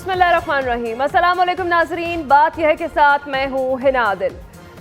बिस्मिल्लाहिर्रहमानिर्रहीम। अस्सलाम वालेकुम नाजरीन, बात यह है कि साथ मैं हूँ हिना आदिल।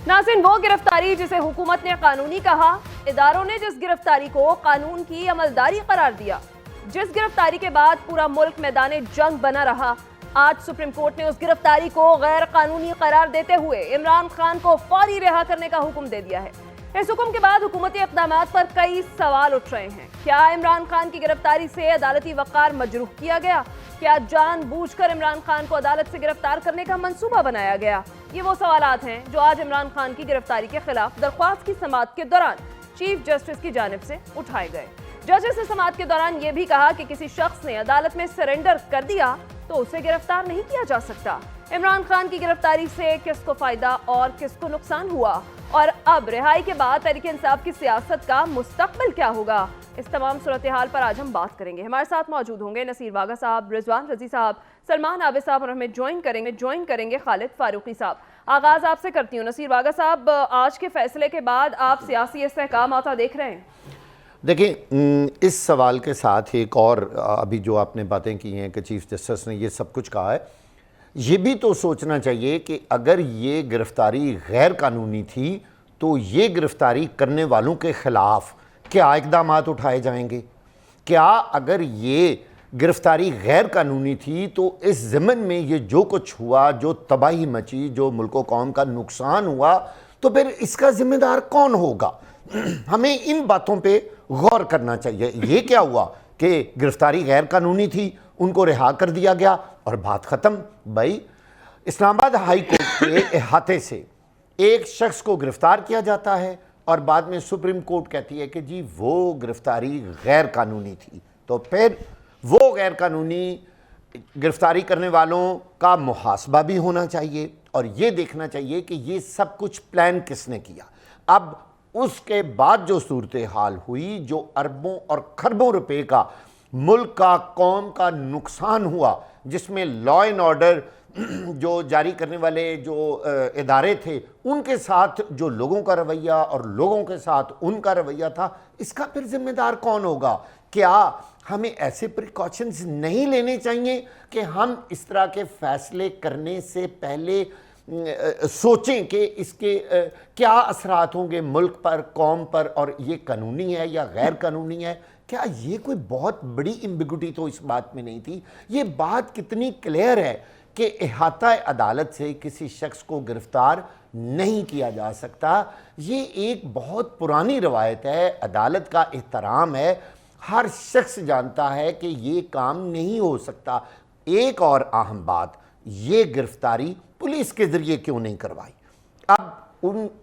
नाज़रीन, वो गिरफ्तारी जिसे हुकूमत ने कानूनी कहा, इदारों ने जिस गिरफ्तारी को कानून की अमलदारी करार दिया, जिस गिरफ्तारी के बाद पूरा मुल्क मैदान जंग बना रहा, आज सुप्रीम कोर्ट ने उस गिरफ्तारी को गैर कानूनी करार देते हुए इमरान खान को फौरी रिहा करने का हुक्म दे दिया है। इस हुक्म के बाद हुकूमती इक़दामात पर कई सवाल उठ रहे हैं। क्या इमरान खान की गिरफ्तारी से अदालती वक़ार मजरूह किया गया? क्या जानबूझकर इमरान खान को अदालत से गिरफ्तार करने का मंसूबा बनाया गया? ये वो सवालात हैं जो आज इमरान खान की गिरफ्तारी के खिलाफ दरख्वास्त की समाअत के दौरान चीफ जस्टिस की जानिब से उठाए गए। जजेस ने समाअत के दौरान ये भी कहा कि किसी शख्स ने अदालत में सरेंडर कर दिया तो उसे गिरफ्तार नहीं किया जा सकता। इमरान खान की गिरफ्तारी से किसको फायदा और किसको नुकसान हुआ, और अब रिहाई के बाद तहरीक इंसाफ की सियासत का मुस्तकबिल क्या होगा, इस तमाम सूरत हाल पर आज हम बात करेंगे। हमारे साथ मौजूद होंगे नसीर वागा साहब, रिजवान रजी साहब, सलमान आबिद साहब, और हमें ज्वाइन करेंगे खालिद फारूकी साहब। आगाज आपसे करती हूँ नसीर वागा साहब, आज के फैसले के बाद आप सियासी इस्तेहकाम आता देख रहे हैं? देखिए, इस सवाल के साथ एक और अभी जो आपने बातें की हैं कि चीफ जस्टिस ने ये सब कुछ कहा है, ये भी तो सोचना चाहिए कि अगर ये गिरफ्तारी गैर कानूनी थी तो ये गिरफ्तारी करने वालों के ख़िलाफ़ क्या इक़दाम उठाए जाएंगे? क्या अगर ये गिरफ्तारी गैर कानूनी थी तो इस ज़िमन में ये जो कुछ हुआ, जो तबाही मची, जो मुल्क व कौम का नुकसान हुआ, तो फिर इसका ज़िम्मेदार कौन होगा? हमें इन बातों पे गौर करना चाहिए। ये क्या हुआ कि गिरफ्तारी गैर कानूनी थी, उनको रिहा कर दिया गया और बात ख़त्म। भाई, इस्लामाबाद हाई कोर्ट के अहाते से एक शख्स को गिरफ्तार किया जाता है और बाद में सुप्रीम कोर्ट कहती है कि जी वो गिरफ्तारी गैर कानूनी थी, तो फिर वो गैर कानूनी गिरफ्तारी करने वालों का मुहासबा भी होना चाहिए और ये देखना चाहिए कि ये सब कुछ प्लान किसने किया। अब उसके बाद जो सूरत हाल हुई, जो अरबों और खरबों रुपए का मुल्क का, कौम का नुकसान हुआ, जिसमें लॉ एंड ऑर्डर जो जारी करने वाले जो इदारे थे, उनके साथ जो लोगों का रवैया और लोगों के साथ उनका रवैया था, इसका फिर जिम्मेदार कौन होगा? क्या हमें ऐसे प्रिकॉशंस नहीं लेने चाहिए कि हम इस तरह के फैसले करने से पहले सोचें कि इसके क्या असरात होंगे मुल्क पर, कौम पर, और ये कानूनी है या गैर कानूनी है? क्या ये कोई बहुत बड़ी एम्बिगुइटी तो इस बात में नहीं थी? ये बात कितनी क्लियर है कि अहाता अदालत से किसी शख्स को गिरफ्तार नहीं किया जा सकता। ये एक बहुत पुरानी रवायत है, अदालत का एहतराम है, हर शख्स जानता है कि ये काम नहीं हो सकता। एक और अहम बात, ये गिरफ्तारी पुलिस के ज़रिए क्यों नहीं करवाई? अब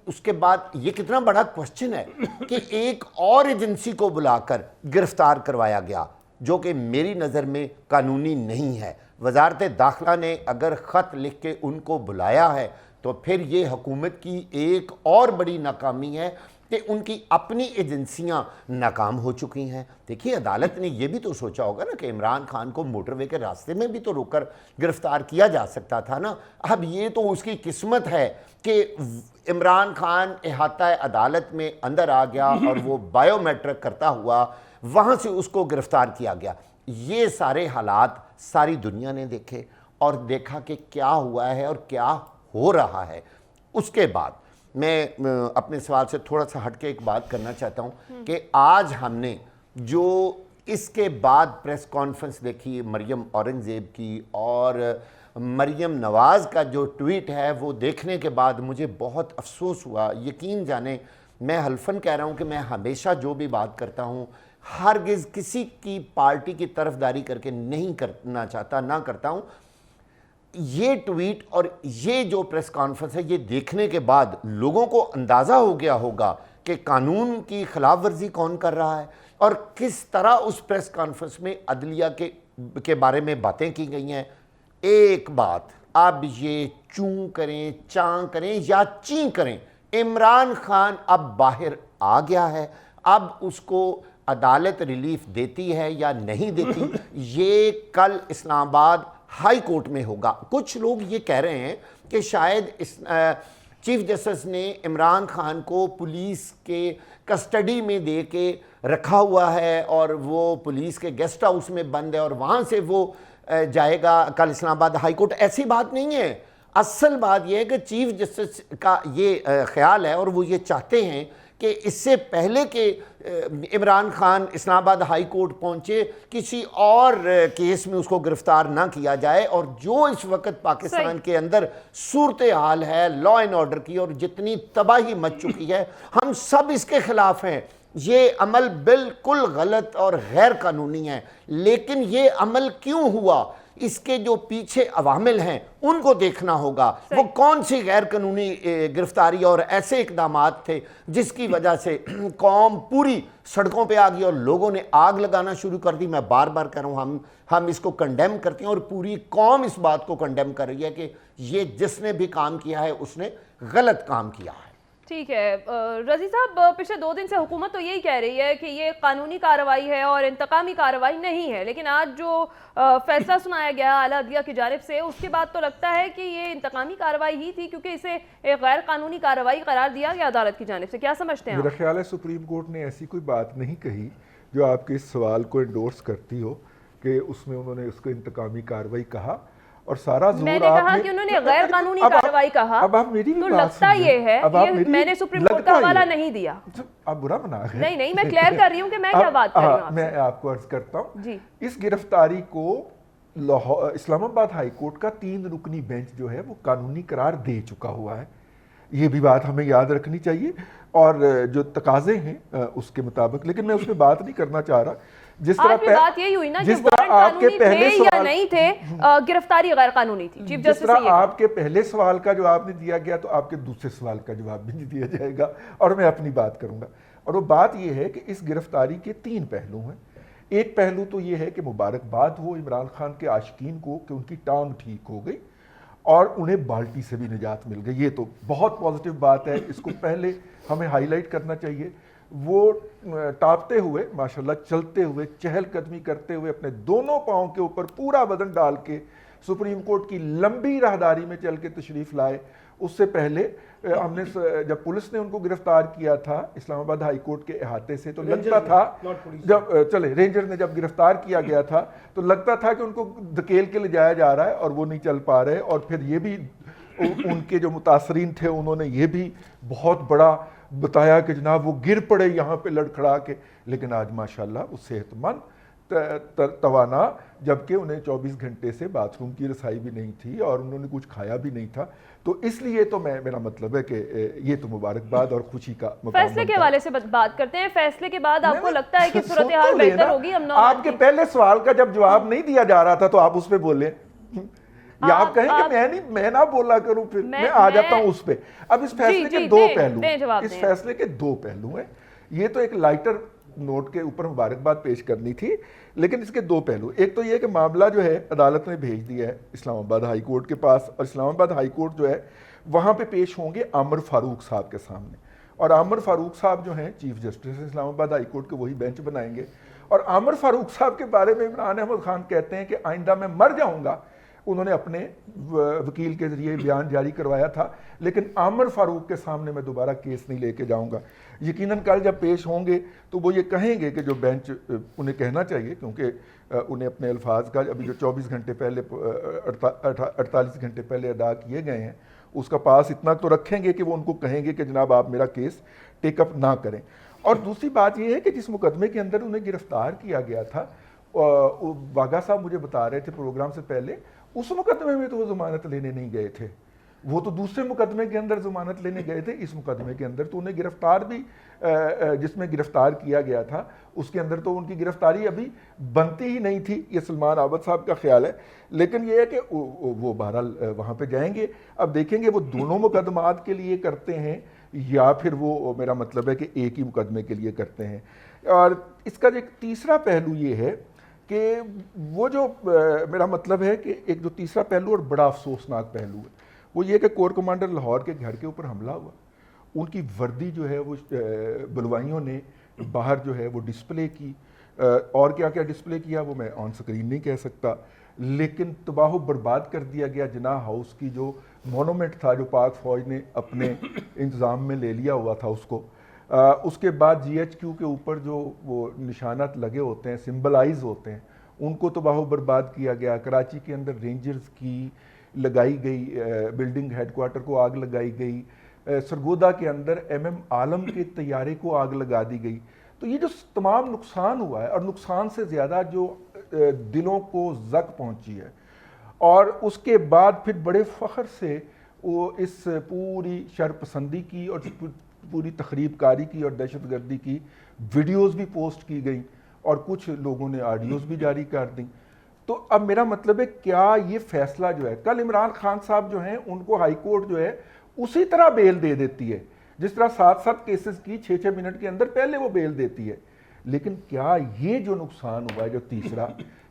उसके बाद ये कितना बड़ा क्वेश्चन है कि एक और एजेंसी को बुलाकर गिरफ्तार करवाया गया, जो कि मेरी नज़र में कानूनी नहीं है। वजारत दाखिला ने अगर ख़त लिख के उनको बुलाया है तो फिर ये हुकूमत की एक और बड़ी नाकामी है कि उनकी अपनी एजेंसियां नाकाम हो चुकी हैं। देखिए, अदालत ने यह भी तो सोचा होगा ना कि इमरान खान को मोटरवे के रास्ते में भी तो रोककर गिरफ्तार किया जा सकता था ना। अब ये तो उसकी किस्मत है कि इमरान खान अहाता अदालत में अंदर आ गया और वो बायोमेट्रिक करता हुआ वहाँ से उसको गिरफ्तार किया गया। ये सारे हालात सारी दुनिया ने देखे और देखा कि क्या हुआ है और क्या हो रहा है। उसके बाद मैं अपने सवाल से थोड़ा सा हटके एक बात करना चाहता हूँ कि आज हमने जो इसके बाद प्रेस कॉन्फ्रेंस देखी मरियम औरंगज़ेब की और मरियम नवाज़ का जो ट्वीट है, वो देखने के बाद मुझे बहुत अफसोस हुआ। यकीन जाने, मैं हल्फन कह रहा हूँ कि मैं हमेशा जो भी बात करता हूँ हरगिज़ किसी की पार्टी की तरफदारी करके नहीं करना चाहता, ना करता हूँ। ये ट्वीट और ये जो प्रेस कॉन्फ्रेंस है, ये देखने के बाद लोगों को अंदाज़ा हो गया होगा कि कानून की खिलाफ वर्जी कौन कर रहा है और किस तरह उस प्रेस कॉन्फ्रेंस में अदलिया के बारे में बातें की गई हैं। एक बात, अब ये चूं करें, चां करें या ची करें, इमरान खान अब बाहर आ गया है। अब उसको अदालत रिलीफ देती है या नहीं देती, ये कल इस्लामाबाद हाई कोर्ट में होगा। कुछ लोग ये कह रहे हैं कि शायद इस चीफ जस्टिस ने इमरान खान को पुलिस के कस्टडी में दे के रखा हुआ है और वो पुलिस के गेस्ट हाउस में बंद है और वहाँ से वो जाएगा कल इस्लामाबाद हाई कोर्ट, ऐसी बात नहीं है। असल बात यह है कि चीफ जस्टिस का ये ख्याल है और वो ये चाहते हैं कि इससे पहले कि इमरान खान इस्लामाबाद हाई कोर्ट पहुंचे किसी और केस में उसको गिरफ्तार ना किया जाए। और जो इस वक्त पाकिस्तान के अंदर सूरत हाल है लॉ एंड ऑर्डर की और जितनी तबाही मच चुकी है, हम सब इसके खिलाफ हैं। ये अमल बिल्कुल गलत और गैर कानूनी है, लेकिन ये अमल क्यों हुआ, इसके जो पीछे अवामिल हैं उनको देखना होगा। वो कौन सी गैर कानूनी गिरफ्तारी और ऐसे इकदामात थे जिसकी वजह से कौम पूरी सड़कों पे आ गई और लोगों ने आग लगाना शुरू कर दी। मैं बार बार कह रहा हूँ, हम इसको कंडेम करते हैं और पूरी कौम इस बात को कंडेम कर रही है कि ये जिसने भी काम किया है उसने गलत काम किया है। ठीक है रजी साहब, पिछले 2 दिन से हुकूमत तो यही कह रही है कि ये कानूनी कार्रवाई है और इंतकामी कार्रवाई नहीं है, लेकिन आज जो फैसला सुनाया गया आला अदलिया की जानिब से, उसके बाद तो लगता है कि ये इंतकामी कार्रवाई ही थी, क्योंकि इसे एक गैर कानूनी कार्रवाई करार दिया गया अदालत की जानिब से। क्या समझते हैं? मेरा ख्याल है सुप्रीम कोर्ट ने ऐसी कोई बात नहीं कही जो आपके इस सवाल को एंडोर्स करती हो कि उसमें उन्होंने उसको इंतकामी कार्रवाई कहा। और सारा जोर मैंने कहा कि उन्होंने गैर कानूनी कार्रवाई कहा। अब आप मेरी भी तो बात लगता ये है, ये मैंने सुप्रीम कोर्ट का हवाला नहीं दिया। आप बुरा बना रहे हैं। नहीं, मैं क्लियर कर रही हूँ कि मैं क्या बात कर रही हूँ। मैं आपको अर्ज करता हूँ, इस गिरफ्तारी को इस्लामाबाद हाई कोर्ट का 3 रुकनी बेंच जो है वो कानूनी करार दे चुका हुआ है। ये भी बात हमें याद रखनी चाहिए और जो तकाजे हैं उसके मुताबिक, लेकिन मैं उस पर बात नहीं करना चाह रहा। जिस तरह बात यही हुई ना, जिस तरह आपके पहले या नहीं थे, गिरफ्तारी गैर कानूनी थी। चीफ जस्टिस जिस तरह आपके पहले सवाल का जवाब नहीं दिया गया, तो आपके दूसरे सवाल का जवाब भी नहीं दिया जाएगा और मैं अपनी बात करूंगा। और वो बात यह है कि इस गिरफ्तारी के 3 पहलू हैं। एक पहलू तो ये है कि मुबारकबाद हो इमरान खान के आशिकीन को कि उनकी टांग ठीक हो गई और उन्हें बाल्टी से भी निजात मिल गई। ये तो बहुत पॉजिटिव बात है, इसको पहले हमें हाईलाइट करना चाहिए। वो टापते हुए माशाल्लाह, चलते हुए, चहलकदमी करते हुए, अपने दोनों पाँव के ऊपर पूरा वजन डाल के सुप्रीम कोर्ट की लंबी राहदारी में चल के तशरीफ़ लाए। उससे पहले हमने जब पुलिस ने उनको गिरफ्तार किया था इस्लामाबाद हाई कोर्ट के अहाते से, तो लगता था जब रेंजर ने जब गिरफ्तार किया गया था तो लगता था कि उनको धकेल के ले जाया जा रहा है और वो नहीं चल पा रहे। और फिर ये भी उनके जो मुतासरीन थे उन्होंने ये भी बहुत बड़ा बताया कि जनाब वो गिर पड़े यहाँ पे लड़खड़ा के, लेकिन आज माशाल्लाह वो सेहतमंद तवाना, जबकि उन्हें 24 घंटे से बाथरूम की रसाई भी नहीं थी और उन्होंने कुछ खाया भी नहीं था। तो इसलिए तो मेरा मतलब है कि ये तो मुबारकबाद और खुशी का मकाम। फैसले के हवाले से बात करते हैं। फैसले के बाद आपको लगता है कि सूरत हाल बेहतर होगी? आपके पहले सवाल का जब जवाब नहीं दिया जा रहा था तो आप उस पर बोले, या आप कहें कि मैं ना बोला करूं, फिर मैं आ जाता हूं उस पे। अब इस फैसले के 2 पहलू, इस फैसले के 2 पहलू हैं। ये तो एक लाइटर नोट के ऊपर मुबारकबाद पेश करनी थी, लेकिन इसके 2 पहलू। एक तो ये कि मामला जो है अदालत ने भेज दिया है इस्लामाबाद हाई कोर्ट के पास, और इस्लामाबाद हाई कोर्ट जो है वहाँ पे पेश होंगे आमिर फारूक साहब के सामने। और आमिर फारूक साहब जो हैं chief justice Islamabad high court के, वही बेंच बनाएंगे। और आमिर फारूक साहब के बारे में इमरान अहमद खान कहते हैं कि आइंदा मैं मर जाऊँगा। उन्होंने अपने वकील के जरिए बयान जारी करवाया था, लेकिन आमिर फारूक के सामने मैं दोबारा केस नहीं लेके जाऊंगा। यकीनन कल जब पेश होंगे तो वो ये कहेंगे कि जो बेंच उन्हें कहना चाहिए, क्योंकि उन्हें अपने अल्फाज का अभी जो 24 घंटे पहले 48 घंटे पहले अदा किए गए हैं उसका पास इतना तो रखेंगे कि वो उनको कहेंगे कि जनाब आप मेरा केस टेकअप ना करें। और दूसरी बात ये है कि जिस मुकदमे के अंदर उन्हें गिरफ्तार किया गया था, वाघा साहब मुझे बता रहे थे प्रोग्राम से पहले, उस मुकदमे में तो वो जमानत लेने नहीं गए थे, वो तो दूसरे मुकदमे के अंदर जमानत लेने गए थे। इस मुकदमे के अंदर तो उन्हें गिरफ्तार भी, जिसमें गिरफ्तार किया गया था उसके अंदर तो उनकी गिरफ्तारी अभी बनती ही नहीं थी, ये सलमान आबद साहब का ख्याल है। लेकिन ये है कि वो बहरहाल वहाँ पे जाएंगे। अब देखेंगे वो दोनों मुकदमात के लिए करते हैं या फिर वो, मेरा मतलब है कि एक ही मुकदमे के लिए करते हैं। और इसका जो एक तीसरा पहलू ये है कि वो जो मेरा मतलब है कि एक जो तीसरा पहलू और बड़ा अफसोसनाक पहलू है वो ये कि कोर कमांडर लाहौर के घर के ऊपर हमला हुआ, उनकी वर्दी जो है वो बलवाइयों ने बाहर जो है वो डिस्प्ले की, और क्या क्या डिस्प्ले किया वो मैं ऑन स्क्रीन नहीं कह सकता, लेकिन तबाह बर्बाद कर दिया गया जिन्ना हाउस की जो मोनूमेंट था जो पाक फौज ने अपने इंतज़ाम में ले लिया हुआ था उसको। उसके बाद GHQ के ऊपर जो वो निशानात लगे होते हैं, सिंबलाइज होते हैं, उनको तबाह बर्बाद किया गया। कराची के अंदर रेंजर्स की लगाई गई बिल्डिंग हेडक्वार्टर को आग लगाई गई। सरगोदा के अंदर MM आलम के तैयारे को आग लगा दी गई। तो ये जो तमाम नुकसान हुआ है, और नुकसान से ज़्यादा जो दिलों को जक पहुंची है, और उसके बाद फिर बड़े फ़ख्र से वो इस पूरी शरपसंदी की और पूरी तखरीबकारी की और दहशतगर्दी की वीडियोस भी पोस्ट की गई, और कुछ लोगों ने ऑडियोज़ भी जारी कर दी। तो अब मेरा मतलब है, क्या ये फैसला जो है, कल इमरान खान साहब जो हैं उनको हाई कोर्ट जो है उसी तरह बेल दे देती है जिस तरह 7-7 केसेस की 6-6 मिनट के अंदर पहले वो बेल देती है। लेकिन क्या ये जो नुकसान हुआ है, जो तीसरा,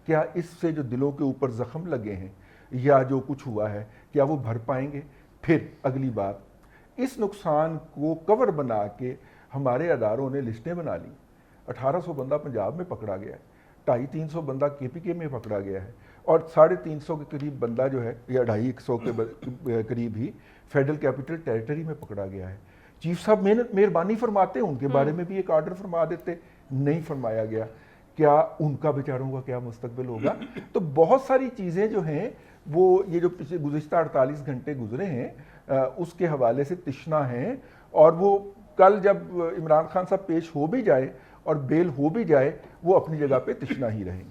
क्या इससे जो दिलों के ऊपर जख्म लगे हैं या जो कुछ हुआ है, क्या वो भर पाएंगे? फिर अगली बात, इस नुकसान को कवर बना के हमारे अदारों ने लिस्टें बना ली। 1800 बंदा पंजाब में पकड़ा गया है, 250-300 बंदा KPK में पकड़ा गया है, और 350 के करीब बंदा जो है, या 250 के करीब ही फेडरल कैपिटल टेरिटरी में पकड़ा गया है। चीफ साहब मेहरबानी फरमाते, उनके बारे में भी एक ऑर्डर फरमा देते, नहीं फरमाया गया। क्या उनका बेचारों का क्या मुस्तकबिल होगा? तो बहुत सारी चीज़ें जो हैं वो ये जो पिछले गुज़िश्ता 48 घंटे गुजरे हैं उसके हवाले से तिश्ना हैं, और वो कल जब इमरान खान साहब पेश हो भी जाए और बेल हो भी जाए, वो अपनी जगह पे तिश्ना ही रहेंगी।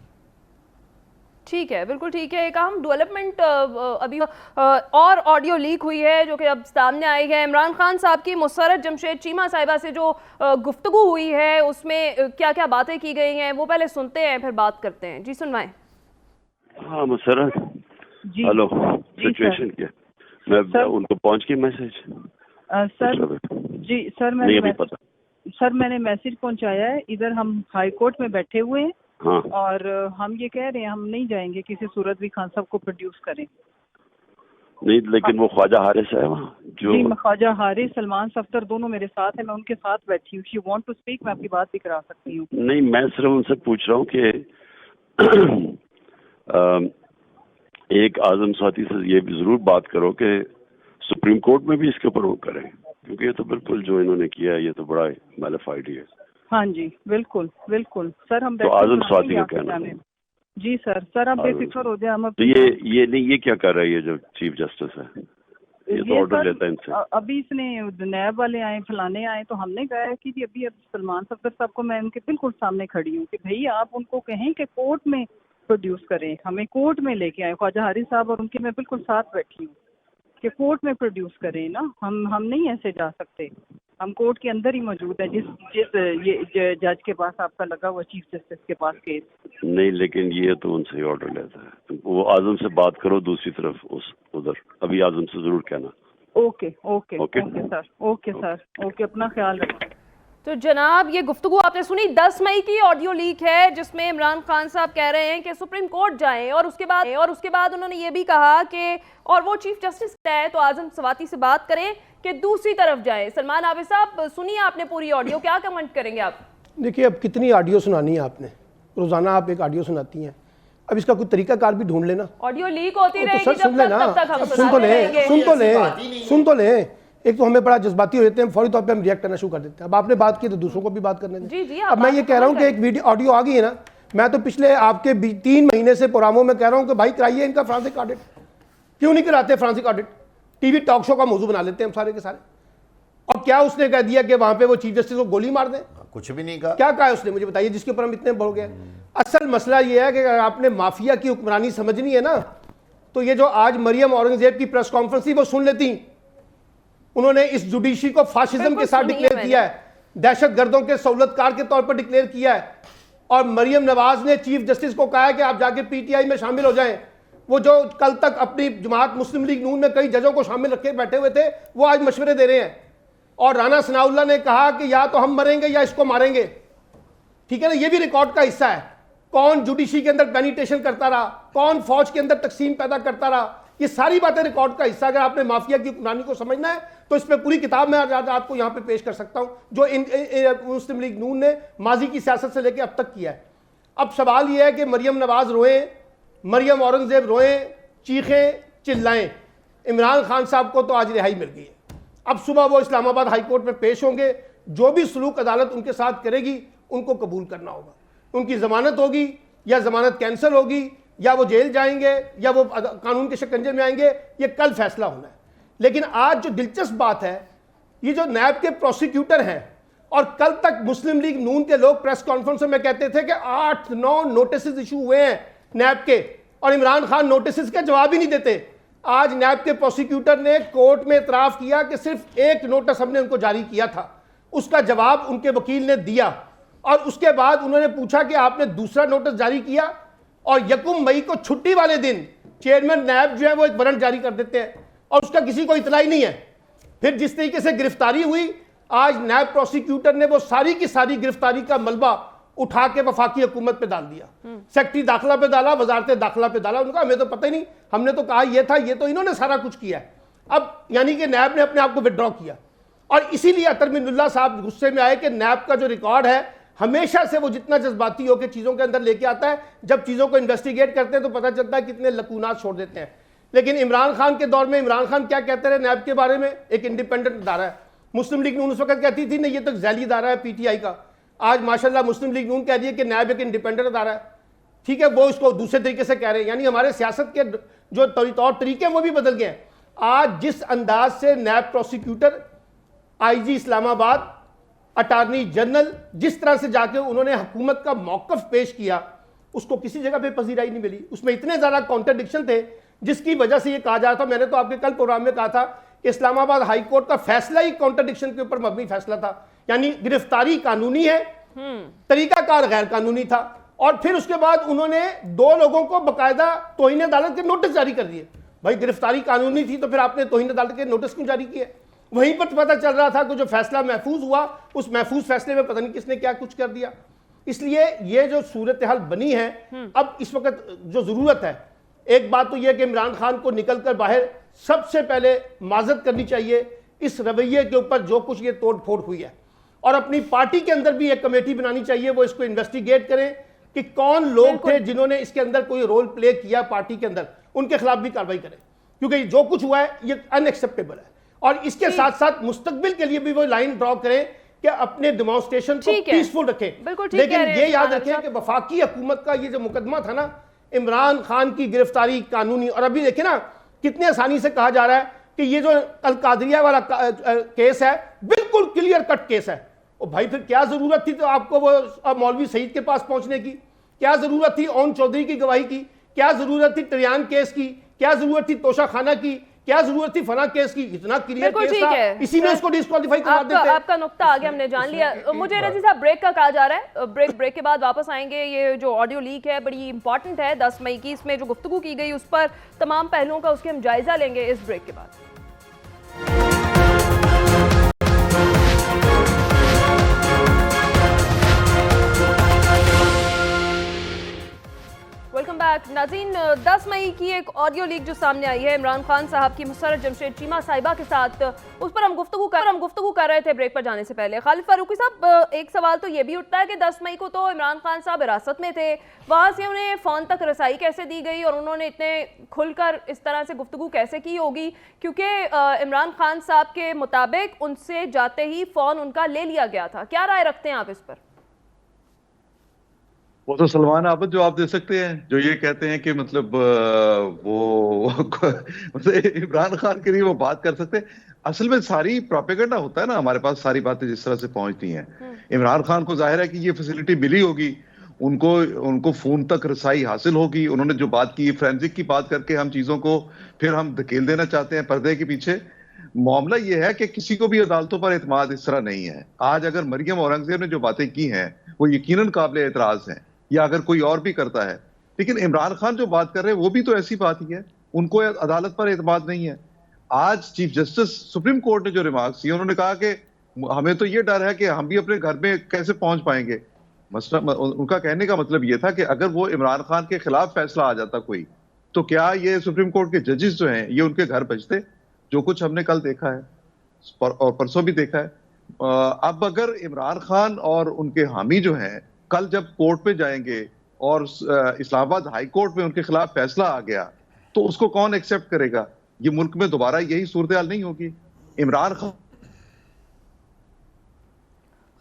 ठीक है, बिल्कुल ठीक है। एक अहम डेवलपमेंट अभी और ऑडियो लीक हुई है जो कि अब सामने आई है। इमरान खान साहब की मुसर्रत जमशेद चीमा साहिबा से जो गुफ्तगू हुई है उसमें क्या क्या बातें की गई हैं, वो पहले सुनते हैं फिर बात करते हैं। जी सुनवाएं। हाँ मुसर्रत जी, हेलो, सिचुएशन क्या? मैं उनको पहुंच गई मैसेज? सर जी सर, मैंने मैसेज पहुंचाया है। इधर हम हाई कोर्ट में बैठे हुए हैं। हाँ। और हम ये कह रहे हैं हम नहीं जाएंगे किसी सूरत भी खान साहब को प्रोड्यूस करें। नहीं, लेकिन वो ख्वाजा हारिस है वहाँ जो जी, ख्वाजा हारिस, सलमान सफ्तर दोनों मेरे साथ है, मैं उनके साथ बैठी हूँ। यू वांट टू स्पीक, मैं आपकी बात भी करा सकती हूँ। नहीं, मैं सिर्फ उनसे पूछ रहा हूँ कि एक आजम साथी से ये भी जरूर बात करो कि सुप्रीम कोर्ट में भी इसके ऊपर वो करें, क्योंकि ये तो बिल्कुल जो इन्होंने किया है ये तो बड़ा मैलिफाइड है। हाँ जी, बिल्कुल बिल्कुल सर। हम तो आजम स्वाति का कहना है। जी सर आप बेफिक्र हो जाए। हम तो ये नहीं, ये क्या कर रहा है ये जो चीफ जस्टिस है? ये तो ऑर्डर लेता है इनसे। अभी इसने नैब वाले आए, फलाने आए, तो हमने कहा है कि अभी अब सलमान सफ्तर साहब को मैं उनके बिल्कुल सामने खड़ी हूँ कि भाई आप उनको कहें कि कोर्ट में प्रोड्यूस करें, हमें कोर्ट में लेके आए। ख्वाजा हारिस साहब और उनके मैं बिल्कुल साथ बैठी हूँ कि कोर्ट में प्रोड्यूस करें ना। हम नहीं ऐसे जा सकते, हम कोर्ट के अंदर ही मौजूद है। जिस ये जज के पास आपका लगा हुआ चीफ जस्टिस के पास केस नहीं, लेकिन ये तो उनसे ऑर्डर लेता है। वो आजम से बात करो दूसरी तरफ उधर, अभी आजम से जरूर कहना। ओके सर, अपना ख्याल रखें। तो जनाब, ये गुफ्तगू आपने सुनी, 10 मई की ऑडियो लीक है जिसमें इमरान खान साहब कह रहे हैं कि सुप्रीम कोर्ट जाएं, और उसके बाद उन्होंने ये भी कहा कि और वो चीफ जस्टिस है तो आजम स्वाति से बात करें कि दूसरी तरफ जाएं। सलमान आबिद साहब, सुनिए आपने पूरी ऑडियो, क्या कमेंट करेंगे आप? देखिए, अब कितनी ऑडियो सुनानी है आपने? रोजाना आप एक ऑडियो सुनाती हैं, अब इसका कोई तरीकाकार भी ढूंढ लेना। ऑडियो लीक होती रहेगी तो सुन तो ले। एक तो हमें बड़ा जज्बाती हो जाते हैं, फौरी तौर पे हम रिएक्ट करना शुरू कर देते हैं। अब आपने बात की तो दूसरों को भी बात करने दें। अब मैं ये कह रहा हूँ कि एक वीडियो ऑडियो आ गई है ना, मैं तो पिछले आपके 3 महीने से प्रोग्रामों में कह रहा हूँ कि भाई कराइए इनका फ्रांसिक ऑडिट। क्यों नहीं कराते forensic audit? TV talk show का मौजू बना लेते हैं हम सारे के सारे। और क्या उसने कह दिया कि वहां पे वो चीफ जस्टिस को गोली मार दें? कुछ भी नहीं कहा। क्या कहा उसने, मुझे बताइए, जिसके ऊपर हम इतने बढ़ गए। असल मसला ये है कि अगर आपने माफिया की हुक्मरानी समझनी है ना, तो ये जो आज मरियम औरंगजेब की प्रेस कॉन्फ्रेंस थी वो सुन लेती। उन्होंने इस जुडिशरी को फाशिज्म के साथ डिक्लेयर किया है, दहशतगर्दों के सहूलतकार के तौर पर डिक्लेयर किया है। और मरियम नवाज ने चीफ जस्टिस को कहा है कि आप जाके PTI में शामिल हो जाएं। वो जो कल तक अपनी जमात मुस्लिम लीग नून में कई जजों को शामिल रखे बैठे हुए थे, वो आज मशवरे दे रहे हैं। और राना सनाउल्लाह ने कहा कि या तो हम मरेंगे या इसको मारेंगे। ठीक है ना, ये भी रिकॉर्ड का हिस्सा है। कौन जुडिशरी के अंदर पेनिटेशन करता रहा, कौन फौज के अंदर तकसीम पैदा करता रहा, ये सारी बातें रिकॉर्ड का हिस्सा। अगर आपने माफिया की हुक्मरानी को समझना है तो इस पर पूरी किताब मैं आज आपको यहां पे पेश कर सकता हूं, जो मुस्लिम लीग नून ने माजी की सियासत से लेकर अब तक किया है। अब सवाल यह है कि मरियम नवाज रोएं, मरियम औरंगजेब रोएं, चीखें चिल्लाएं, इमरान खान साहब को तो आज रिहाई मिल गई है। अब सुबह वो इस्लामाबाद हाई कोर्ट में पेश होंगे, जो भी सलूक अदालत उनके साथ करेगी उनको कबूल करना होगा। उनकी जमानत होगी, या जमानत कैंसिल होगी, या वो जेल जाएंगे, या वो कानून के शिकंजे में आएंगे, ये कल फैसला होना है। लेकिन आज जो दिलचस्प बात है, ये जो नैब के प्रोसिक्यूटर हैं, और कल तक मुस्लिम लीग नून के लोग प्रेस कॉन्फ्रेंस में कहते थे कि 8-9 नोटिस इशू हुए हैं नैब के, और इमरान खान नोटिस के जवाब ही नहीं देते। आज नैब के प्रोसिक्यूटर ने कोर्ट में इतराफ किया कि सिर्फ एक नोटिस हमने उनको जारी किया था, उसका जवाब उनके वकील ने दिया, और उसके बाद उन्होंने पूछा कि आपने दूसरा नोटिस जारी किया, और 1 मई को छुट्टी वाले दिन चेयरमैन नैब जो है वो एक वारंट जारी कर देते हैं, और उसका किसी को इतला ही नहीं है। फिर जिस तरीके से गिरफ्तारी हुई, आज नैब प्रोसिक्यूटर ने वो सारी की सारी गिरफ्तारी का मलबा उठा के वफाकी हुकूमत पे डाल दिया, सेक्रेटरी दाखिला पे डाला, वजारत दाखिला पे डाला। उनका हमें तो पता ही नहीं, हमने तो कहा ये था, ये तो इन्होंने सारा कुछ किया है। अब यानी कि नैब ने अपने आप को विड्रॉ किया, और इसीलिए अतर मिन्नुल्लाह साहब गुस्से में आए कि नैब का जो रिकॉर्ड है हमेशा से वो जितना जज्बाती होकर चीज़ों के अंदर लेके आता है, जब चीज़ों को इन्वेस्टिगेट करते हैं तो पता चलता है कितने लकूनात छोड़ देते हैं। लेकिन इमरान खान के दौर में इमरान खान क्या कहते रहे नैब के बारे में, एक इंडिपेंडेंट अदारा है। मुस्लिम लीग नून उस वक्त कहती थी नहीं, ये तो जैली अदारा है पीटीआई का। आज माशाल्लाह मुस्लिम लीग नून कह रही है कि नैब एक इंडिपेंडेंट अदारा है। ठीक है, वो इसको दूसरे तरीके से कह रहे हैं, यानी हमारे सियासत के जो तौर तरीके हैं वो भी बदल गए हैं। आज जिस अंदाज से NAB prosecutor, IG Islamabad, attorney general, जिस तरह से जाके उन्होंने हुकूमत का मौकफ पेश किया, उसको किसी जगह पे पजीराई नहीं मिली। उसमें इतने ज़्यादा कॉन्ट्रडिक्शन थे जिसकी वजह से ये कहा जा रहा था, मैंने तो आपके कल प्रोग्राम में कहा था कि इस्लामाबाद हाई कोर्ट का फैसला ही कॉन्ट्रडिक्शन के ऊपर मबनी फैसला था। यानी गिरफ्तारी कानूनी है, तरीकाकार गैर कानूनी था, और फिर उसके बाद उन्होंने 2 लोगों को बाकायदा तौहीन अदालत के नोटिस जारी कर दिए। भाई गिरफ्तारी कानूनी थी तो फिर आपने तौहीन अदालत के नोटिस क्यों जारी किए? वहीं पर पता चल रहा था कि जो फैसला महफूज हुआ, उस महफूज फैसले में पता नहीं किसने क्या कुछ कर दिया। इसलिए ये जो सूरत हाल बनी है, अब इस वक्त जो जरूरत है, एक बात तो यह कि इमरान खान को निकलकर बाहर सबसे पहले माजरत करनी चाहिए इस रवैये के ऊपर जो कुछ ये तोड़ फोड़ हुई है, और अपनी पार्टी के अंदर भी एक कमेटी बनानी चाहिए, वो इसको इन्वेस्टिगेट करें कि कौन लोग थे जिन्होंने इसके अंदर कोई रोल प्ले किया पार्टी के अंदर, उनके खिलाफ भी कार्रवाई करें, क्योंकि जो कुछ हुआ है ये अनएक्सेप्टेबल है। और इसके साथ साथ मुस्तकबिल के लिए भी वो लाइन ड्रॉ करें कि अपने डेमोन्स्ट्रेशन को पीसफुल रखें। लेकिन ये याद रखें कि वफाकी हुकूमत का ये जो मुकदमा था ना, इमरान खान की गिरफ्तारी कानूनी, और अभी देखिए ना कितने आसानी से कहा जा रहा है कि ये जो अल कादरिया वाला केस है बिल्कुल क्लियर कट केस है। और भाई फिर क्या जरूरत थी तो आपको वो मौलवी सईद के पास पहुंचने की? क्या जरूरत थी ओन चौधरी की गवाही की? क्या जरूरत थी ट्रियान केस की? क्या जरूरत थी तोशा खाना की? क्या जरूरत थी फना केस की? इतना क्लियर केस था, इसी में उसको डिस्क्वालीफाई करा देते। आपका नुक्ता आगे हमने जान लिया। मुझे रजी साहब ब्रेक का कहा जा रहा है, ब्रेक के बाद वापस आएंगे। ये जो ऑडियो लीक है बड़ी इंपॉर्टेंट है, 10 मई की, इसमें जो गुफ्तगू की गई उस पर तमाम पहलुओं का उसके हम जायजा लेंगे इस ब्रेक के बाद। Welcome back. नाज़रीन, 10 मई की एक ऑडियो लीक जो सामने आई है इमरान खान साहब की मुसर्रत जमशेद चीमा साहिबा के साथ, उस पर हम गुफ्तगू कर रहे थे ब्रेक पर जाने से पहले। खालिद फारूकी साहब, एक सवाल तो ये भी उठता है कि 10 मई को तो इमरान खान साहब हिरासत में थे, वहाँ से उन्हें फ़ोन तक रसाई कैसे दी गई और उन्होंने इतने खुलकर इस तरह से गुफ्तगू कैसे की होगी? क्योंकि इमरान खान साहब के मुताबिक उनसे जाते ही फ़ोन उनका ले लिया गया था। क्या राय रखते हैं आप इस पर? वो तो सलमान आबद जवाब दे सकते हैं, जो ये कहते हैं कि मतलब वो मतलब इमरान खान के लिए वो बात कर सकते हैं। असल में सारी प्रोपेगेंडा होता है ना, हमारे पास सारी बातें जिस तरह से पहुंचती हैं। इमरान खान को जाहिर है कि ये फैसिलिटी मिली होगी, उनको फोन तक रसाई हासिल होगी। उन्होंने जो बात की, फोरेंसिक की बात करके हम चीजों को फिर हम धकेल देना चाहते हैं पर्दे के पीछे। मामला ये है कि किसी को भी अदालतों पर एतमाद इस तरह नहीं है। आज अगर मरियम औरंगजेब ने जो बातें की हैं वो यकीनन काबिल एतराज हैं, या अगर कोई और भी करता है, लेकिन इमरान खान जो बात कर रहे हैं वो भी तो ऐसी बात ही है। उनको अदालत पर एतमाद नहीं है। आज चीफ जस्टिस सुप्रीम कोर्ट ने जो रिमार्क्स किए, उन्होंने कहा कि हमें तो ये डर है कि हम भी अपने घर में कैसे पहुंच पाएंगे। मसला उनका कहने का मतलब ये था कि अगर वो इमरान खान के खिलाफ फैसला आ जाता कोई, तो क्या ये सुप्रीम कोर्ट के जजेस जो हैं ये उनके घर बजते? जो कुछ हमने कल देखा है और परसों भी देखा है। अब अगर इमरान खान और उनके हामी जो हैं कल जब कोर्ट पे जाएंगे और इस्लामाबाद हाई कोर्ट में उनके खिलाफ फैसला आ गया, तो उसको कौन एक्सेप्ट करेगा? ये मुल्क में दोबारा यही सूरत हाल नहीं होगी। इमरान खान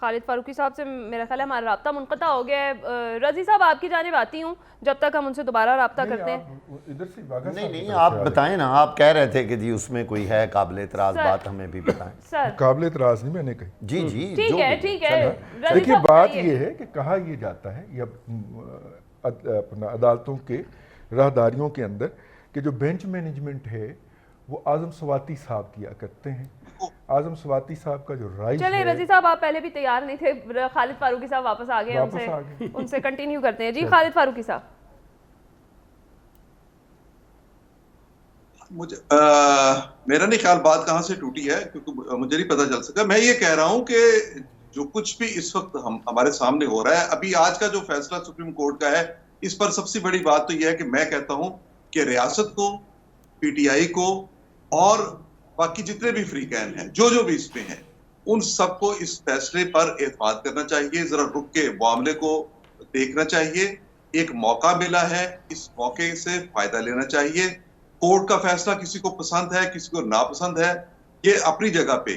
खालिद फारूकी साहब से मेरा ख्याल है हमारा राब्ता मुनक़ता हो गया है। रजी साहब आपकी जानिब आती हूँ जब तक हम उनसे दोबारा राब्ता करते हैं। इधर से वागा नहीं साहब नहीं की आप तरफ से बताएं ना, आप कह रहे थे कि जी उसमें कोई है काबिल इतराज बात, हमें भी बताएं। सर काबिल इतराज नहीं मैंने कही। जी जी ठीक जो है भी। ठीक है। रजी देखिए साहब बात बताइए। ये है कि कहा ये जाता है या अपना अदालतों के राहदारियों के अंदर कि जो बेंच मैनेजमेंट है वो आजम स्वाति साहब किया करते हैं। आजम स्वाति साहब का जो राइट चले है, रजी साहब आप पहले भी तैयार नहीं थे, खालिद फारूकी साहब वापस आ गए, वापस आ गए। उनसे कंटिन्यू करते हैं। जी खालिद फारूकी साहब। मुझे मेरा नहीं ख्याल बात कहां से टूटी है, क्योंकि मुझे नहीं पता चल सका। मैं ये कह रहा हूं कि जो कुछ भी इस वक्त हमारे सामने हो रहा है, अभी आज का जो फैसला सुप्रीम कोर्ट का है, इस पर सबसे बड़ी बात तो यह है कि मैं कहता हूं कि रियासत को, पीटीआई को और बाकी जितने भी फ्री कैन हैं, जो भी इसमें हैं, उन सबको इस फैसले पर एतमाद करना चाहिए। जरा रुक के मामले को देखना चाहिए। एक मौका मिला है, इस मौके से फायदा लेना चाहिए। कोर्ट का फैसला किसी को पसंद है, किसी को नापसंद है, ये अपनी जगह पे,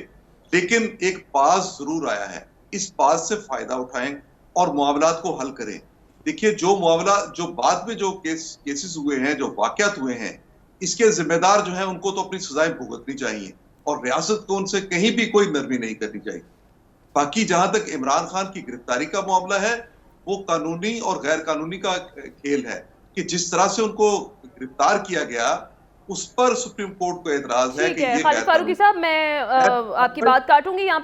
लेकिन एक पास जरूर आया है। इस पास से फायदा उठाएं और मामलात को हल करें। देखिए जो मामला, जो बाद में जो केसेस हुए हैं, जो वाकयात हुए हैं, इसके जिम्मेदार जो हैं उनको तो अपनी सजाएं भुगतनी चाहिए और रियासत को उनसे कहीं भी कोई नरमी नहीं करनी चाहिए। बाकी जहां तक इमरान खान की गिरफ्तारी का मामला है, वो कानूनी और गैर कानूनी का खेल है कि जिस तरह से उनको गिरफ्तार किया गया उस पर सुप्रीम कोर्ट को एतराज है कि ये खालिद फारूकी साहब मैं आपकी बात काटूंगी यहाँ पर।